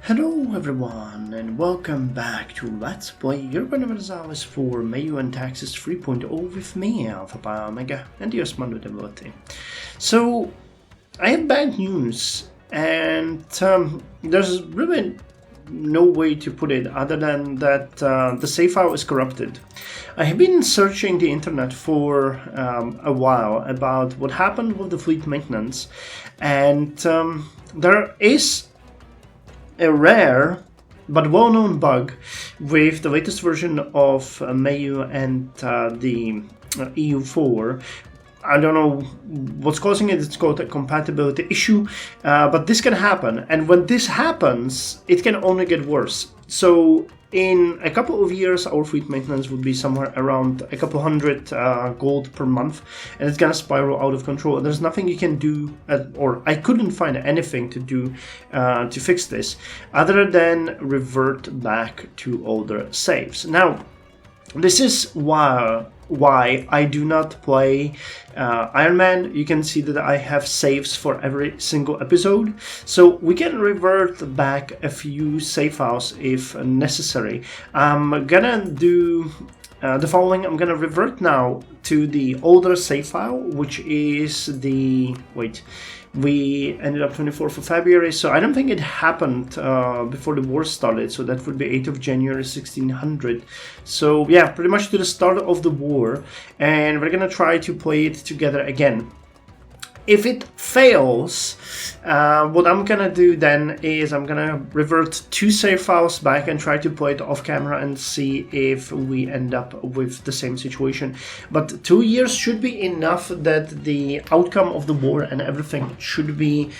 Hello everyone and welcome back to Let's Play Universalis for MEIOU and Taxes 3.0 with me, Alpha Omega, and the Osmando Devotee. So, I have bad news, and there's really no way to put it other than that the save file is corrupted. I have been searching the internet for a while about what happened with the fleet maintenance, and there is a rare but well-known bug with the latest version of MEIOU and the EU4. I don't know what's causing it. It's called a compatibility issue, but this can happen, and when this happens it can only get worse. So in a couple of years our fleet maintenance would be somewhere around a couple hundred gold per month, and it's gonna spiral out of control. There's nothing you can do, or I couldn't find anything to do to fix this other than revert back to older saves. Now this is why I do not play Iron Man. You can see that I have saves for every single episode, so we can revert back a few save files if necessary. I'm gonna do the following. I'm gonna revert now to the older save file, which is the... we ended up 24th of February, so I don't think it happened before the war started, so that would be 8th of January 1600. So yeah, pretty much to the start of the war, and we're gonna try to play it together again. If it fails, what I'm gonna do then is I'm gonna revert two save files back and try to play it off camera and see if we end up with the same situation. But 2 years should be enough that the outcome of the war and everything should be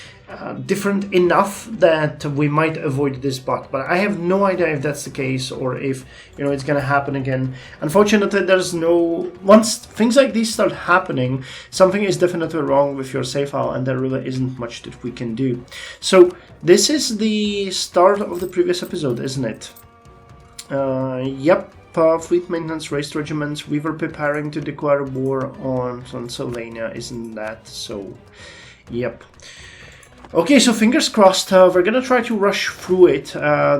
different enough that we might avoid this bug. But I have no idea if that's the case or if it's gonna happen again. Unfortunately, there's no... once things like these start happening, something is definitely wrong with your save file, and there really isn't much that we can do. So this is the start of the previous episode, isn't it? Yep. Fleet maintenance raised regiments. We were preparing to declare war on Pennsylvania, isn't that so? Yep. Okay, so fingers crossed. We're gonna try to rush through it,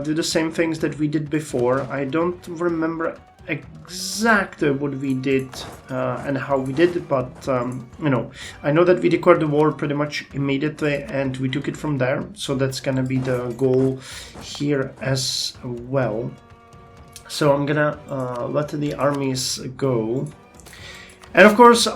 do the same things that we did before. I don't remember exactly what we did and how we did it, but I know that we declared the war pretty much immediately and we took it from there, so that's gonna be the goal here as well. So I'm gonna let the armies go, and of course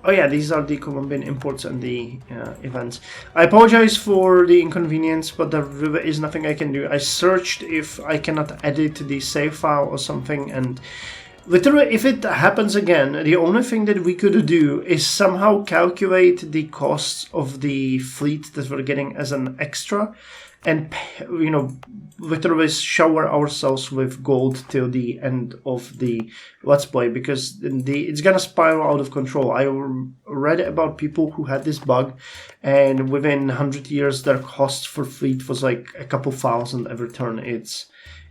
oh yeah, these are the Colombian imports and the events. I apologize for the inconvenience, but there really is nothing I can do. I searched if I cannot edit the save file or something, and literally if it happens again, the only thing that we could do is somehow calculate the costs of the fleet that we're getting as an extra, and literally shower ourselves with gold till the end of the Let's Play, because it's gonna spiral out of control. I read about people who had this bug, and within 100 years their cost for fleet was like a couple thousand every turn. It's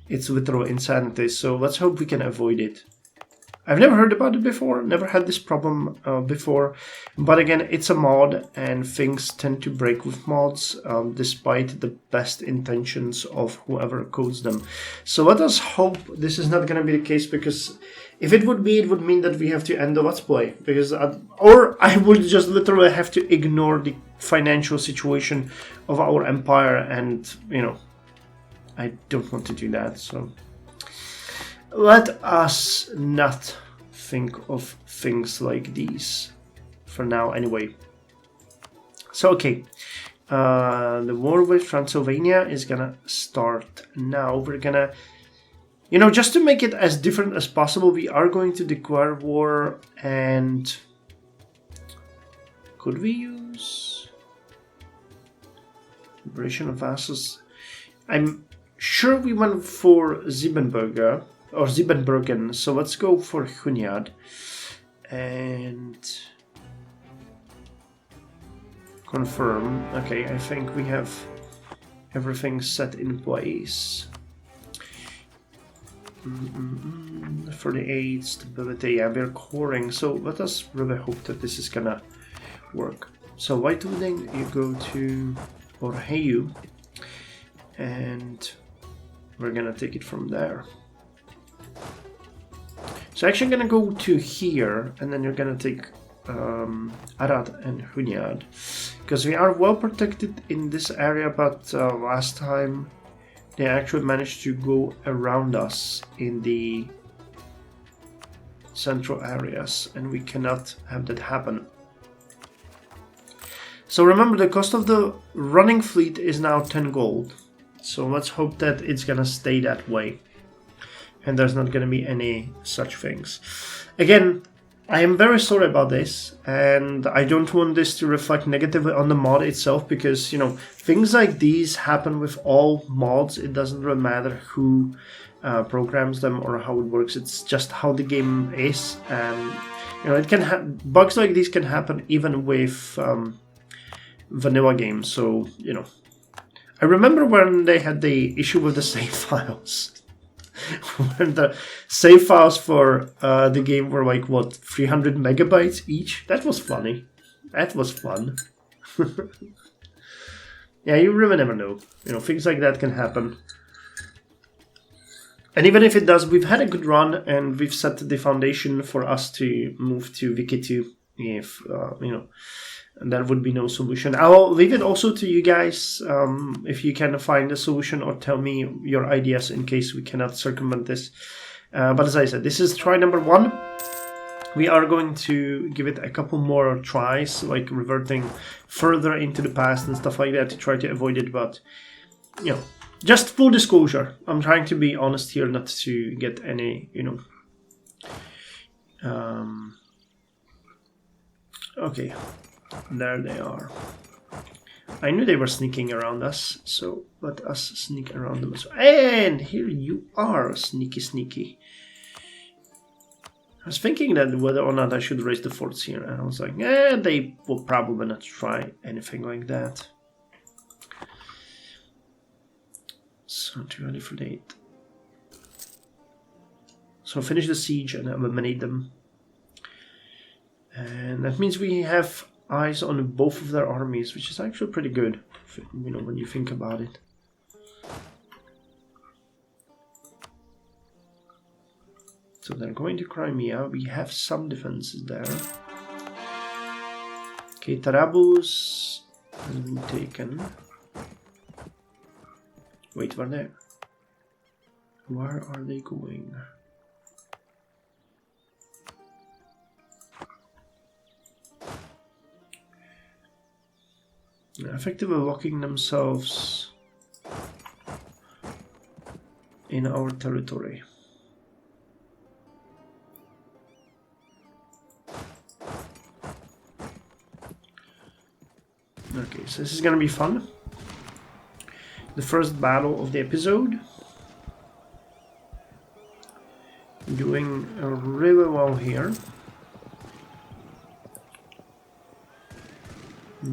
literal insanity, so let's hope we can avoid it. I've never heard about it before, never had this problem before, but again, it's a mod and things tend to break with mods despite the best intentions of whoever codes them. So let us hope this is not going to be the case, because if it would be, it would mean that we have to end the Let's Play, because or I would just literally have to ignore the financial situation of our empire, and I don't want to do that, so... let us not think of things like these for now anyway. So okay, the war with Transylvania is gonna start now. We're gonna, just to make it as different as possible, we are going to declare war. And could we use liberation of vassals? I'm sure we went for Siebenbürger or Siebenbürgen, so let's go for Hunyad and confirm. Okay, I think we have everything set in place. 38 stability, yeah, we're coring, so let us really hope that this is gonna work. So white looting, you go to Overhauled, and we're gonna take it from there. So actually gonna go to here, and then you're gonna take Arad and Hunyad, because we are well protected in this area, but last time they actually managed to go around us in the central areas, and we cannot have that happen. So remember, the cost of the running fleet is now 10 gold. So let's hope that it's gonna stay that way, and there's not gonna be any such things. Again, I am very sorry about this, and I don't want this to reflect negatively on the mod itself, because, you know, things like these happen with all mods. It doesn't really matter who programs them or how it works. It's just how the game is, and you know, it can bugs like these can happen even with vanilla games. So, you know, I remember when they had the issue with the save files. When the save files for the game were like, what, 300 megabytes each? That was funny. That was fun. Yeah, you really never know. You know, things like that can happen. And even if it does, we've had a good run, and we've set the foundation for us to move to Wiki 2 if, you know, that would be no solution. I'll leave it also to you guys, if you can find a solution, or tell me your ideas in case we cannot circumvent this. But as I said, this is try number 1. We are going to give it a couple more tries, like reverting further into the past and stuff like that, to try to avoid it. But, you know, just full disclosure, I'm trying to be honest here, not to get any, you know... Okay. There they are. I knew they were sneaking around us, so let us sneak around them as well. And here you are, sneaky, sneaky. I was thinking that whether or not I should raise the forts here, and I was like, they will probably not try anything like that. So, too early for date. So finish the siege and eliminate them. And that means we have eyes on both of their armies, which is actually pretty good, you know, when you think about it. So they're going to Crimea. We have some defenses there. Okay, Tarabus has been taken. Wait, where there? Where are they going? Effectively locking themselves in our territory. Okay, so this is gonna be fun. The first battle of the episode. Doing really well here.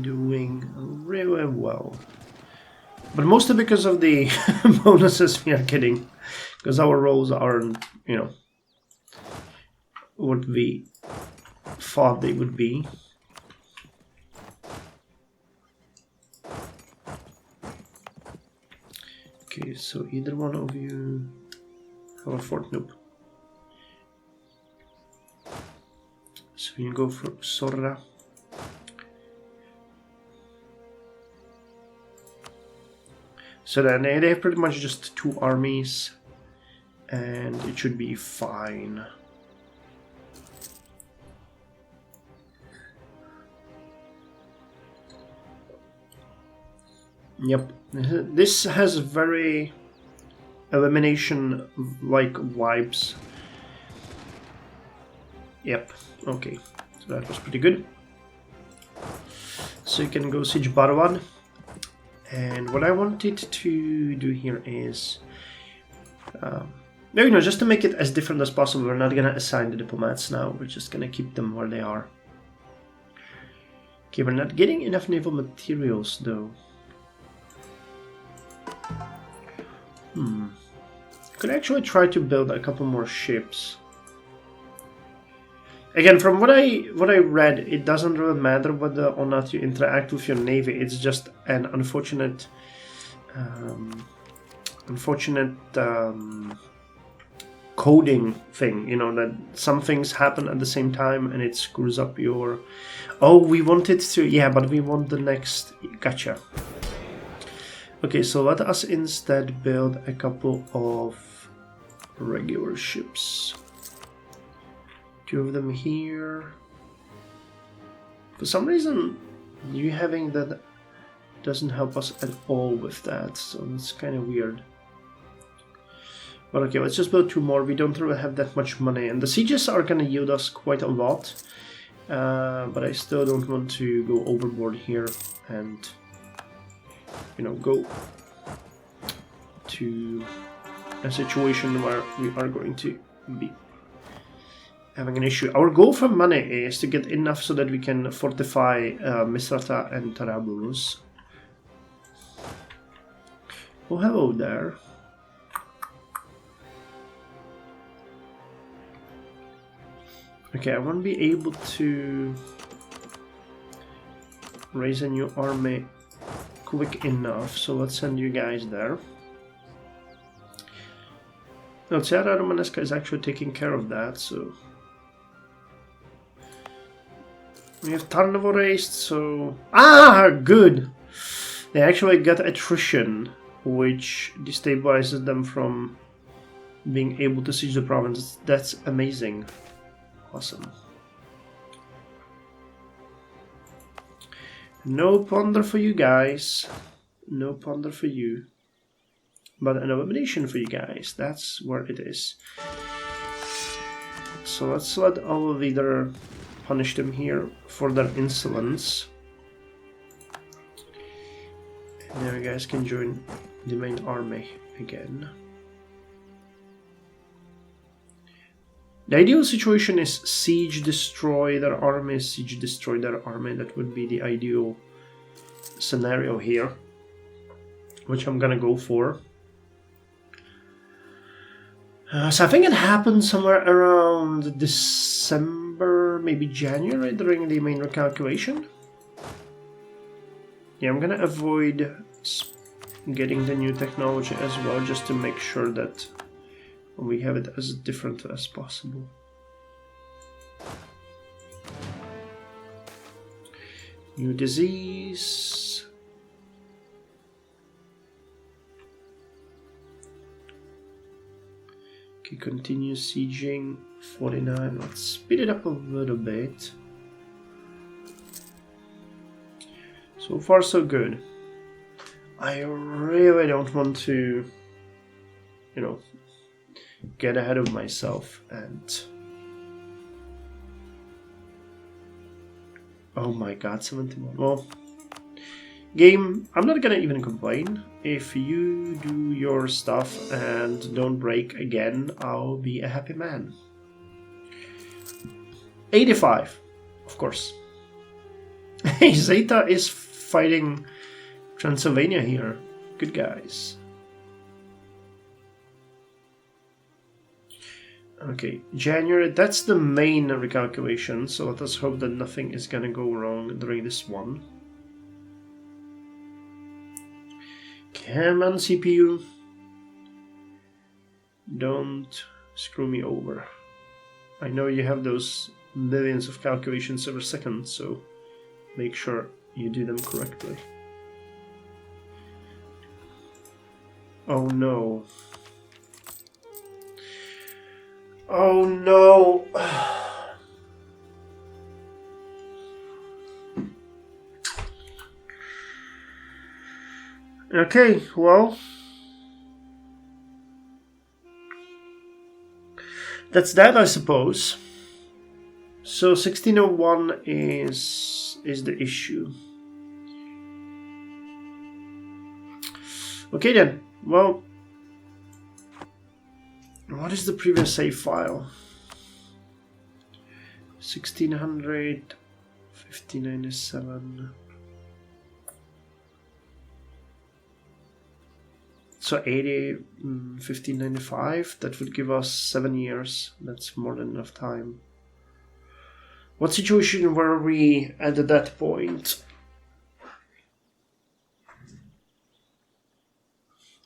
Doing really well, but mostly because of the bonuses we are getting, because our rolls aren't, you know, what we thought they would be. Okay, so either one of you have a fort? Nope. So you go for Sorra. So then they have pretty much just 2 armies, and it should be fine. Yep, this has very elimination-like vibes. Yep, okay, so that was pretty good. So you can go siege Barwan. And what I wanted to do here is, you know, just to make it as different as possible. We're not gonna assign the diplomats now. We're just gonna keep them where they are. Okay, we're not getting enough naval materials though. Could actually try to build a couple more ships. Again, from what I read, it doesn't really matter whether or not you interact with your navy. It's just an unfortunate unfortunate coding thing, you know, that some things happen at the same time and it screws up your... Oh, we wanted to... Yeah, but we want the next... Gotcha. Okay, so let us instead build a couple of regular ships. 2 of them here. For some reason, you having that doesn't help us at all with that, so it's kind of weird. But okay, let's just build 2 more. We don't really have that much money, and the sieges are gonna yield us quite a lot. But I still don't want to go overboard here and, you know, go to a situation where we are going to be having an issue. Our goal for money is to get enough so that we can fortify Misrata and Tarabulus. Oh, hello there. Okay, I won't be able to raise a new army quick enough, so let's send you guys there. No, Sierra Romanesca is actually taking care of that, so... We have Tarnovo raised, so... Ah, good! They actually got attrition, which destabilizes them from being able to siege the province. That's amazing. Awesome. No plunder for you guys. No plunder for you. But an elimination for you guys. That's where it is. So let's let our leader punish them here for their insolence. And now you guys can join the main army again. The ideal situation is siege, destroy their army, siege, destroy their army. That would be the ideal scenario here, which I'm gonna go for. So I think it happened somewhere around December, maybe January, during the main recalculation. Yeah, I'm gonna avoid getting the new technology as well, just to make sure that we have it as different as possible. New disease. Okay, continue sieging. 49. Let's speed it up a little bit. So far, so good. I really don't want to, you know, get ahead of myself and... Oh my god, 71. Well, game, I'm not gonna even complain. If you do your stuff and don't break again, I'll be a happy man. 85, of course. Hey, Zeta is fighting Transylvania here. Good guys. Okay, January, that's the main recalculation, so let us hope that nothing is gonna go wrong during this one. Come on, CPU. Don't screw me over. I know you have those millions of calculations every second, so make sure you do them correctly. Oh no. Oh no! Okay, well, that's that, I suppose. So 1601 is the issue. Okay then. Well, what is the previous save file? 1600, 1597. So 80, 1595. That would give us 7 years. That's more than enough time. What situation were we at that point?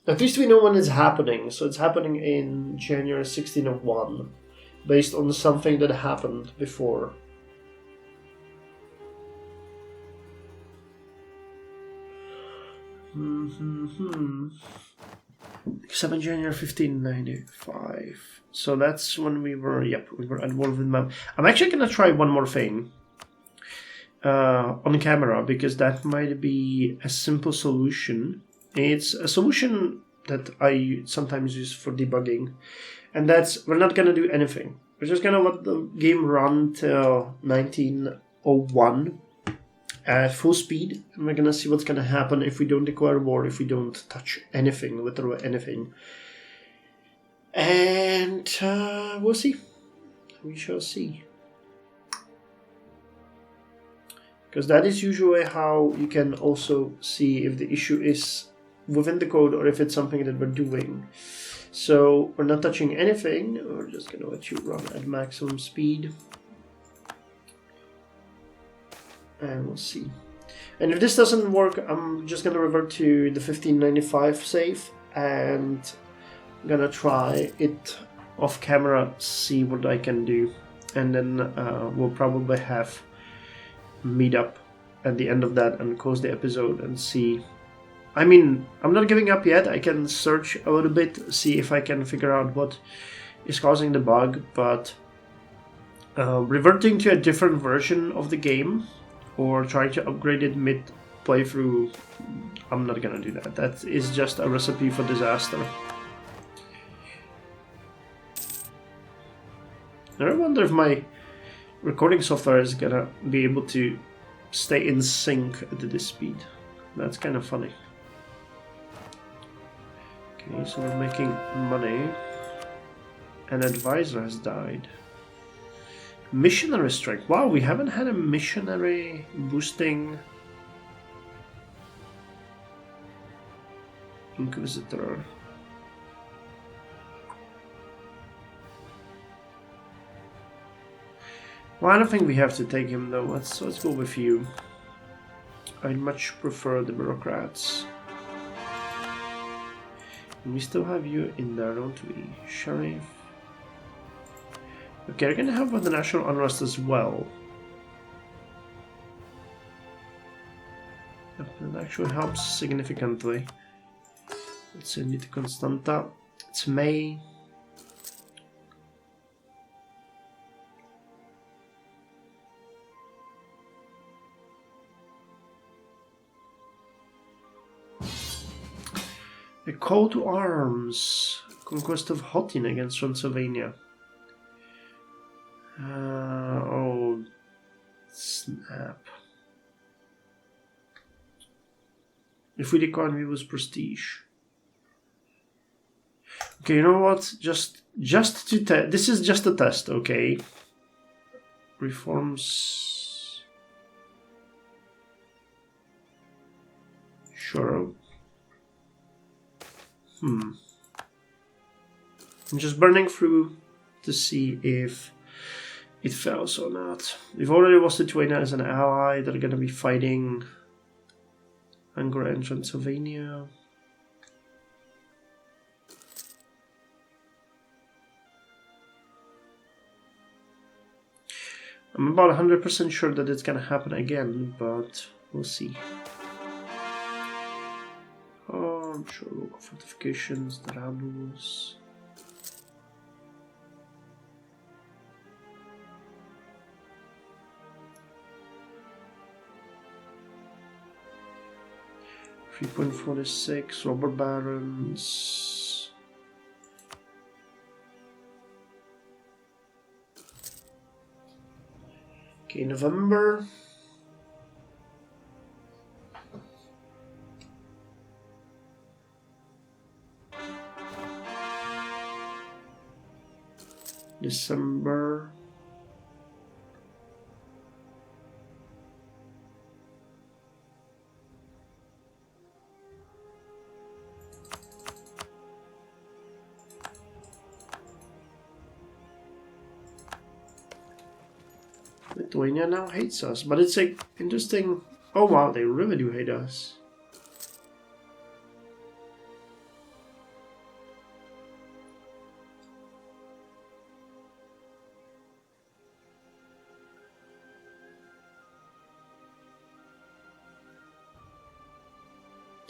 At least we know when it's happening. So it's happening in January 1601, based on something that happened before. 7 January 1595. So that's when we were at war with Mepper. I'm actually gonna try one more thing on camera, because that might be a simple solution. It's a solution that I sometimes use for debugging, and that's we're not gonna do anything. We're just gonna let the game run till 1901 at full speed, and we're gonna see what's gonna happen if we don't declare war, if we don't touch anything, literally anything. And we'll see. We shall see. Because that is usually how you can also see if the issue is within the code or if it's something that we're doing. So we're not touching anything. We're just going to let you run at maximum speed. And we'll see. And if this doesn't work, I'm just going to revert to the 1595 save. And I'm going to try it off camera, see what I can do. And then we'll probably have meet up at the end of that and close the episode and see. I mean, I'm not giving up yet. I can search a little bit, see if I can figure out what is causing the bug, but reverting to a different version of the game or trying to upgrade it mid playthrough, I'm not gonna do that. That is just a recipe for disaster. And I wonder if my recording software is gonna be able to stay in sync at this speed. That's kind of funny. Okay, so we're making money. An advisor has died. Missionary strike. Wow, we haven't had a missionary boosting Inquisitor. Well, I don't think we have to take him though. Let's go with you. I'd much prefer the bureaucrats. And we still have you in there, don't we? Sheriff. Okay, we're gonna have the national unrest as well. Yep, that actually helps significantly. Let's send it to Constanta. It's May. A call to arms. Conquest of Hotin against Transylvania. Oh, snap. If we decline, we lose prestige. Okay, you know what? Just to test. This is just a test, okay? Reforms. Sure. I'm just burning through to see if it fails or not. We've already lost Lithuania as an ally. They're gonna be fighting Hungary and Transylvania. I'm about 100% sure that it's gonna happen again, but we'll see. Oh, I'm sure local fortifications, the rebels. .46 robber barons. Okay, November. December. Lithuania now hates us, but it's like interesting. Oh wow, they really do hate us.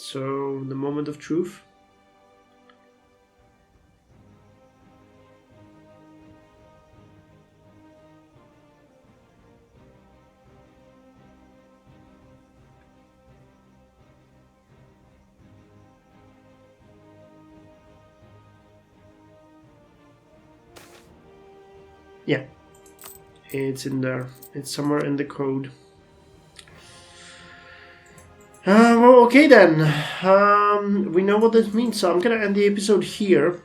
So the moment of truth. Yeah, it's in there. It's somewhere in the code. Well, okay then. We know what this means, so I'm gonna end the episode here.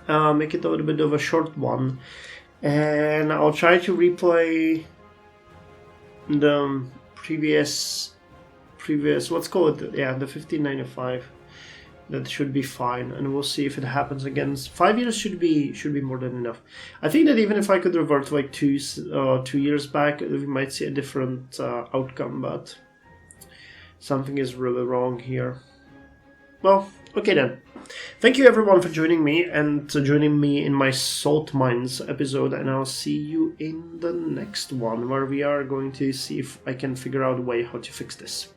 Make it a little bit of a short one, and I'll try to replay the previous. Let's call it, yeah, the 1595. That should be fine, and we'll see if it happens again. 5 years should be more than enough. I think that even if I could revert to like 2 years back, we might see a different outcome, but something is really wrong here. Well, okay then. Thank you everyone for joining me and joining me in my Salt Mines episode, and I'll see you in the next one, where we are going to see if I can figure out a way how to fix this.